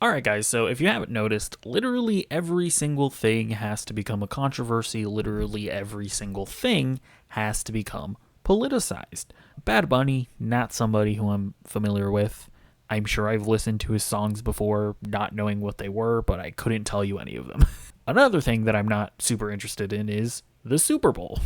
Alright guys, so if you haven't noticed, literally every single thing has to become a controversy, literally every single thing has to become politicized. Bad Bunny, not somebody who I'm familiar with. I'm sure I've listened to his songs before, not knowing what they were, but I couldn't tell you any of them. Another thing that I'm not super interested in is the Super Bowl.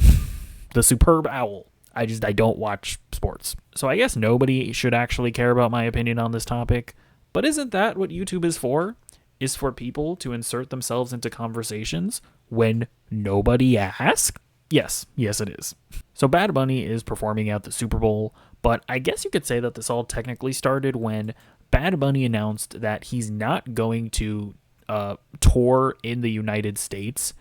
The Superb Owl. I don't watch sports. So I guess nobody should actually care about my opinion on this topic. But isn't that what YouTube is for? Is for people to insert themselves into conversations when nobody asks? Yes, it is. So Bad Bunny is performing at the Super Bowl, but I guess you could say that this all technically started when Bad Bunny announced that he's not going to tour in the United States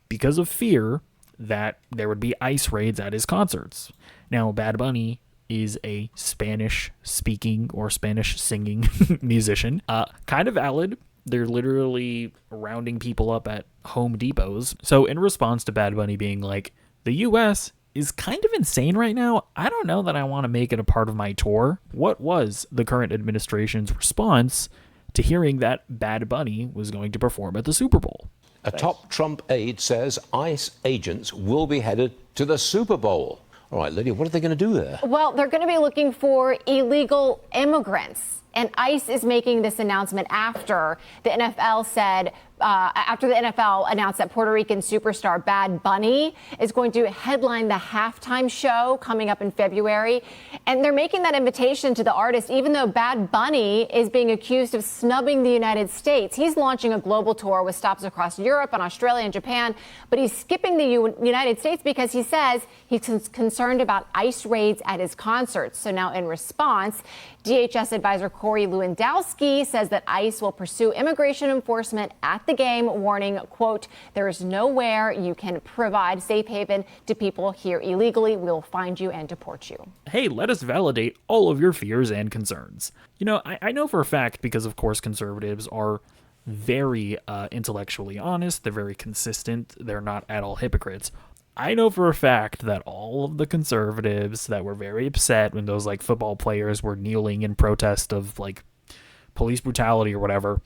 because of fear that there would be ICE raids at his concerts. Now, Bad Bunny is a Spanish speaking or Spanish singing musician. Kind of valid. They're literally rounding people up at Home Depots. So in response to Bad Bunny being like, the US is kind of insane right now, I don't know that I want to make it a part of my tour. What was the current administration's response to hearing that Bad Bunny was going to perform at the Super Bowl? A top Trump aide says ICE agents will be headed to the Super Bowl. All right, Lydia, what are they going to do there? Well, they're going to be looking for illegal immigrants. And ICE is making this announcement after the NFL announced that Puerto Rican superstar Bad Bunny is going to headline the halftime show coming up in February. And they're making that invitation to the artist, even though Bad Bunny is being accused of snubbing the United States. He's launching a global tour with stops across Europe and Australia and Japan, but he's skipping the United States because he says he's concerned about ICE raids at his concerts. So now in response, DHS advisor Corey Lewandowski says that ICE will pursue immigration enforcement at the game, warning, quote, there is nowhere you can provide safe haven to people here illegally. We'll find you and deport you. Hey, let us validate all of your fears and concerns. You know, I know for a fact, because of course conservatives are very intellectually honest, they're very consistent, they're not at all hypocrites. I know for a fact that all of the conservatives that were very upset when those like football players were kneeling in protest of like police brutality or whatever,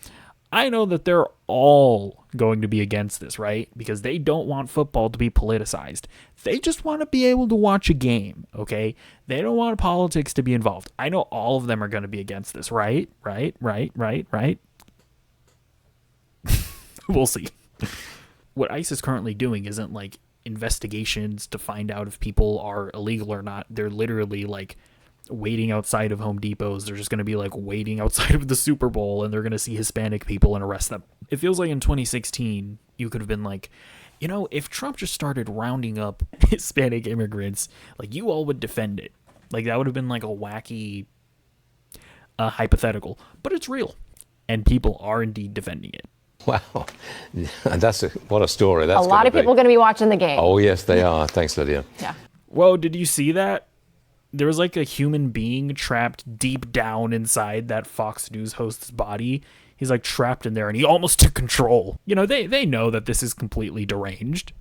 I know that they're all going to be against this, right? Because they don't want football to be politicized. They just want to be able to watch a game, okay? They don't want politics to be involved. I know all of them are going to be against this, right? Right. We'll see. What ICE is currently doing isn't like investigations to find out if people are illegal or not. They're literally like waiting outside of Home Depots. They're just going to be like waiting outside of the Super Bowl, and they're going to see Hispanic people and arrest them. It feels like in 2016 you could have been like, you know, if Trump just started rounding up Hispanic immigrants, like you all would defend it. Like that would have been like a wacky hypothetical, but it's real and people are indeed defending it. Wow, what a story. That's a lot of people going to be watching the game. Oh, yes, they are. Thanks, Lydia. Yeah. Whoa, did you see that? There was like a human being trapped deep down inside that Fox News host's body. He's like trapped in there and he almost took control. You know, they know that this is completely deranged,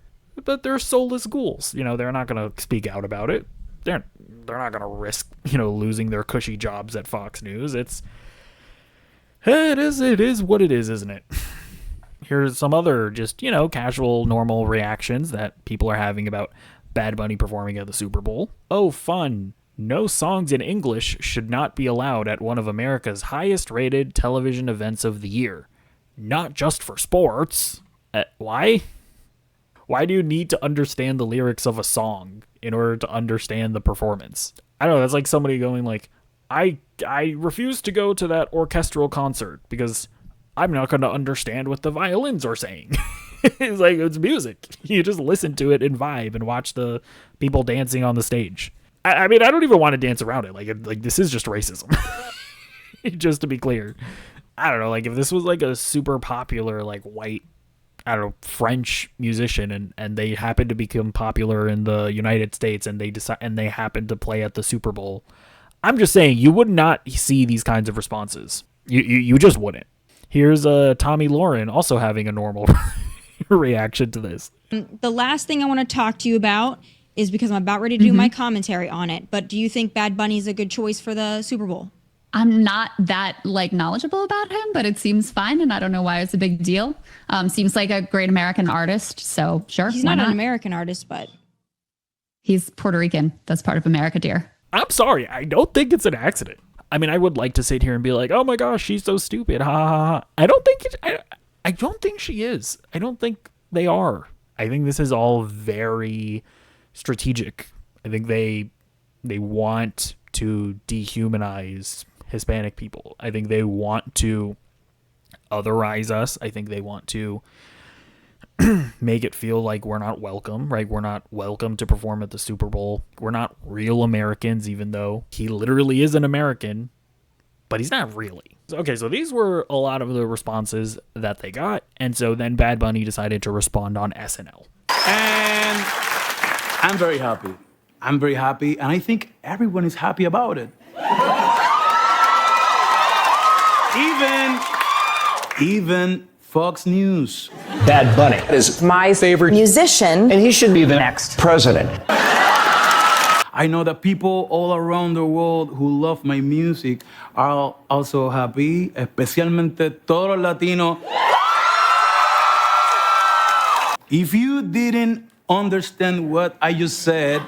but they're soulless ghouls. You know, they're not going to speak out about it. They're not going to risk, you know, losing their cushy jobs at Fox News. It is what it is, isn't it? Here's some other just, you know, casual, normal reactions that people are having about Bad Bunny performing at the Super Bowl. Oh, fun. No songs in English should not be allowed at one of America's highest-rated television events of the year. Not just for sports. Why? Why do you need to understand the lyrics of a song in order to understand the performance? I don't know, that's like somebody going like, I refuse to go to that orchestral concert because I'm not going to understand what the violins are saying. It's like, it's music. You just listen to it and vibe and watch the people dancing on the stage. I mean, I don't even want to dance around it. Like this is just racism. Just to be clear. I don't know, like if this was like a super popular, like white, I don't know, French musician and they happen to become popular in the United States and they happen to play at the Super Bowl, I'm just saying you would not see these kinds of responses. You just wouldn't. Here's Tommy Lauren also having a normal reaction to this. The last thing I want to talk to you about is because I'm about ready to do my commentary on it. But do you think Bad Bunny is a good choice for the Super Bowl? I'm not that like knowledgeable about him, but it seems fine, and I don't know why it's a big deal. Seems like a great American artist, so sure. He's why not an American artist, but he's Puerto Rican. That's part of America, dear. I'm sorry. I don't think it's an accident. I mean, I would like to sit here and be like, "Oh my gosh, she's so stupid." Ha ha ha. I don't think I don't think she is. I don't think they are. I think this is all very strategic. I think they want to dehumanize Hispanic people. I think they want to otherize us. I think they want to make it feel like we're not welcome, right? We're not welcome to perform at the Super Bowl. We're not real Americans, even though he literally is an American, but he's not really. Okay, so these were a lot of the responses that they got, and so then Bad Bunny decided to respond on SNL. And I'm very happy. I'm very happy, and I think everyone is happy about it. Even Fox News. Bad Bunny is my favorite musician, and he should be the next president. I know that people all around the world who love my music are also happy, especialmente todos los Latinos. If you didn't understand what I just said,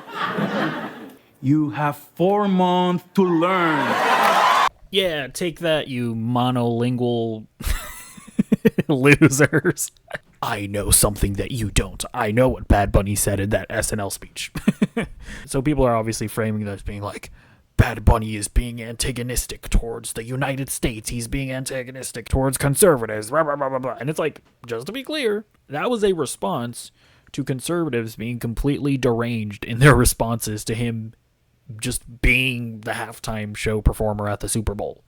you have 4 months to learn. Yeah, take that, you monolingual losers. I know something that you don't. I know what Bad Bunny said in that SNL speech. So people are obviously framing this being like, Bad Bunny is being antagonistic towards the United States. He's being antagonistic towards conservatives. Blah, blah, blah, blah, blah. And it's like, just to be clear, that was a response to conservatives being completely deranged in their responses to him just being the halftime show performer at the Super Bowl.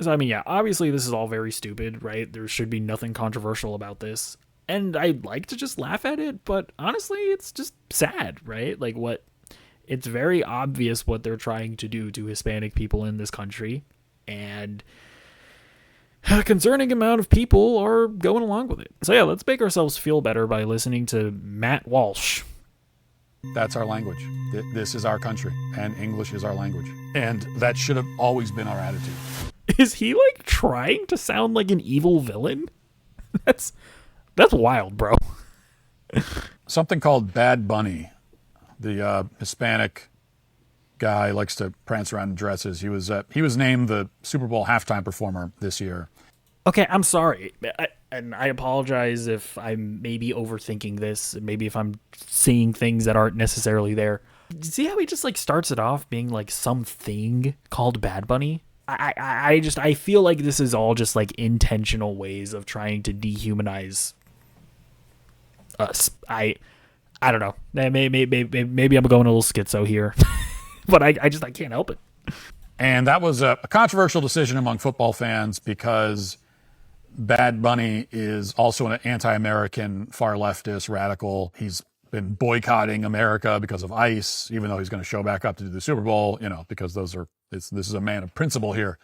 So, I mean, yeah, obviously this is all very stupid, right? There should be nothing controversial about this. And I'd like to just laugh at it, but honestly, it's just sad, right? Like, it's very obvious what they're trying to do to Hispanic people in this country. And a concerning amount of people are going along with it. So yeah, let's make ourselves feel better by listening to Matt Walsh. That's our language. This is our country, and English is our language. And that should have always been our attitude. Is he like trying to sound like an evil villain? That's wild, bro. Something called Bad Bunny, the Hispanic guy likes to prance around in dresses. He was named the Super Bowl halftime performer this year. Okay, I'm sorry. And I apologize if I'm maybe overthinking this, maybe if I'm seeing things that aren't necessarily there. See how he just like starts it off being like something called Bad Bunny? I feel like this is all just like intentional ways of trying to dehumanize us. I don't know. Maybe I'm going a little schizo here, but I can't help it. And that was a controversial decision among football fans because Bad Bunny is also an anti-American, far leftist, radical. He's been boycotting America because of ICE, even though he's going to show back up to do the Super Bowl, because this is a man of principle here.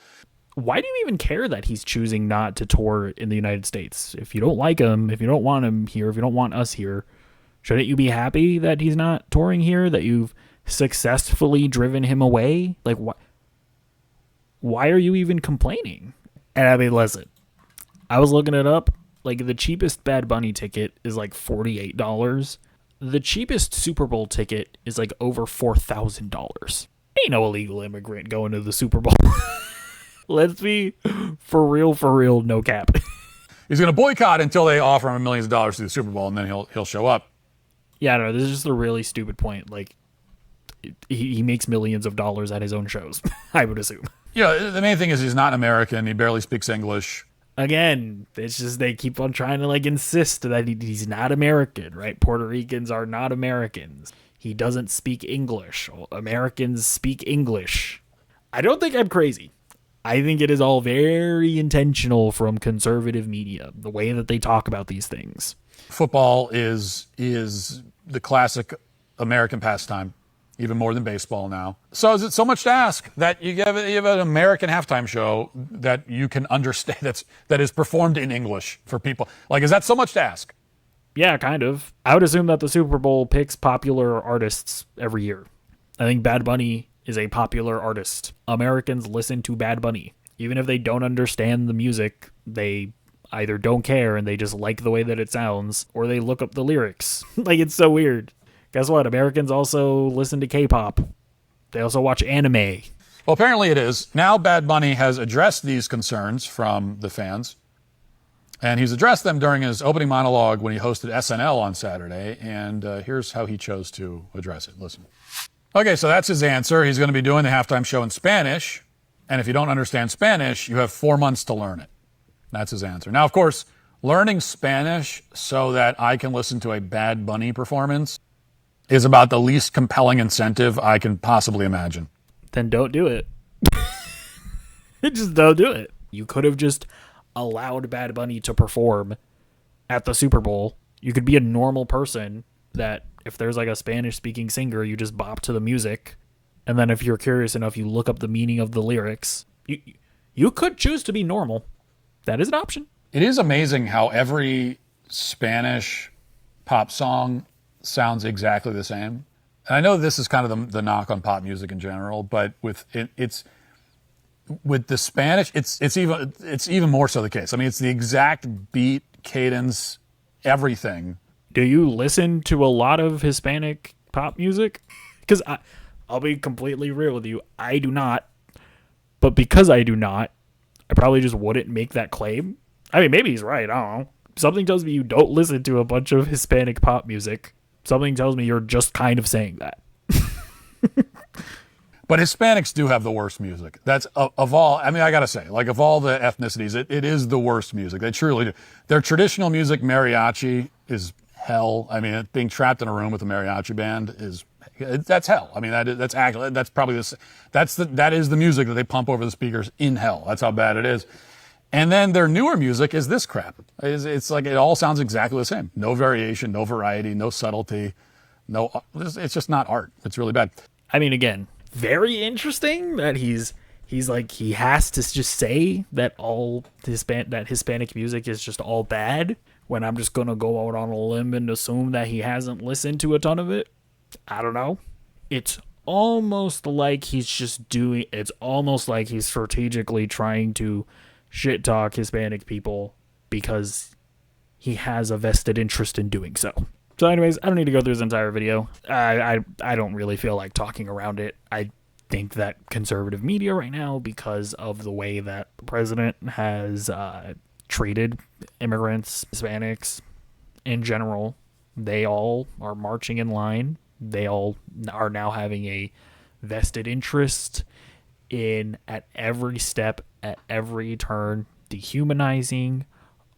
Why do you even care that he's choosing not to tour in the United States? If you don't like him, if you don't want him here, if you don't want us here, shouldn't you be happy that he's not touring here, that you've successfully driven him away? Like, why are you even complaining? And I mean, listen, I was looking it up. Like, the cheapest Bad Bunny ticket is like $48. The cheapest Super Bowl ticket is like over $4,000. Ain't no illegal immigrant going to the Super Bowl. Let's be for real, no cap. He's going to boycott until they offer him millions of dollars to the Super Bowl, and then he'll show up. Yeah, no, this is just a really stupid point. Like, he makes millions of dollars at his own shows, I would assume. Yeah, the main thing is he's not American. He barely speaks English. Again, it's just they keep on trying to like insist that he's not American, right? Puerto Ricans are not Americans. He doesn't speak English. Americans speak English. I don't think I'm crazy. I think it is all very intentional from conservative media, the way that they talk about these things. Football is the classic American pastime, even more than baseball now. So is it so much to ask that you have an American halftime show that you can understand that is performed in English for people? Like, is that so much to ask? Yeah, kind of. I would assume that the Super Bowl picks popular artists every year. I think Bad Bunny is a popular artist. Americans listen to Bad Bunny. Even if they don't understand the music, they either don't care and they just like the way that it sounds, or they look up the lyrics. Like, it's so weird. Guess what? Americans also listen to K-pop. They also watch anime. Well, apparently it is. Now Bad Bunny has addressed these concerns from the fans. And he's addressed them during his opening monologue when he hosted SNL on Saturday. And here's how he chose to address it. Listen. Okay, so that's his answer. He's going to be doing the halftime show in Spanish. And if you don't understand Spanish, you have 4 months to learn it. That's his answer. Now, of course, learning Spanish so that I can listen to a Bad Bunny performance is about the least compelling incentive I can possibly imagine. Then don't do it. Just don't do it. You could have just allowed Bad Bunny to perform at the Super Bowl. You could be a normal person that if there's like a Spanish speaking singer, you just bop to the music. And then if you're curious enough, you look up the meaning of the lyrics. You could choose to be normal. That is an option. It is amazing how every Spanish pop song sounds exactly the same. And I know this is kind of the knock on pop music in general, but with the Spanish, it's even more so the case. I mean, it's the exact beat, cadence, everything. Do you listen to a lot of Hispanic pop music? Because I'll be completely real with you, I do not. But because I do not, I probably just wouldn't make that claim. I mean, maybe he's right. I don't know. Something tells me you don't listen to a bunch of Hispanic pop music. Something tells me you're just kind of saying that. But Hispanics do have the worst music. That's of all, I mean, I got to say, like of all the ethnicities, it is the worst music. They truly do. Their traditional music, mariachi, is hell. I mean, being trapped in a room with a mariachi band that's hell. I mean, that is the music that they pump over the speakers in hell. That's how bad it is. And then their newer music is this crap. It's like it all sounds exactly the same. No variation, no variety, no subtlety. It's just not art. It's really bad. I mean, again, very interesting that he's like, he has to just say that that Hispanic music is just all bad, when I'm just going to go out on a limb and assume that he hasn't listened to a ton of it. I don't know. It's almost like he's strategically trying to shit talk Hispanic people because he has a vested interest in doing so. So anyways, I don't need to go through this entire video. I don't really feel like talking around it. I think that conservative media right now, because of the way that the president has treated immigrants, Hispanics in general, they all are marching in line. They all are now having a vested interest in, at every step, at every turn, dehumanizing,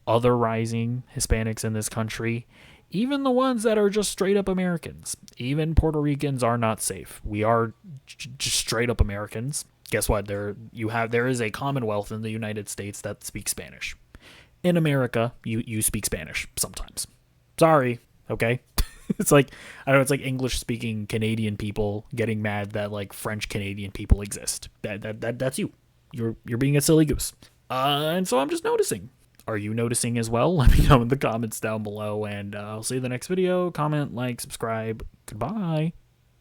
otherizing Hispanics in this country. Even the ones that are just straight up Americans. Even Puerto Ricans are not safe. We are just straight up Americans. Guess what? There is a Commonwealth in the United States that speaks Spanish. In America, you speak Spanish sometimes. Sorry, okay? It's like, I don't know, it's like English speaking Canadian people getting mad that like French Canadian people exist. That's you. You're being a silly goose. And so I'm just noticing. Are you noticing as well? Let me know in the comments down below, and I'll see you in the next video. Comment, like, subscribe. Goodbye.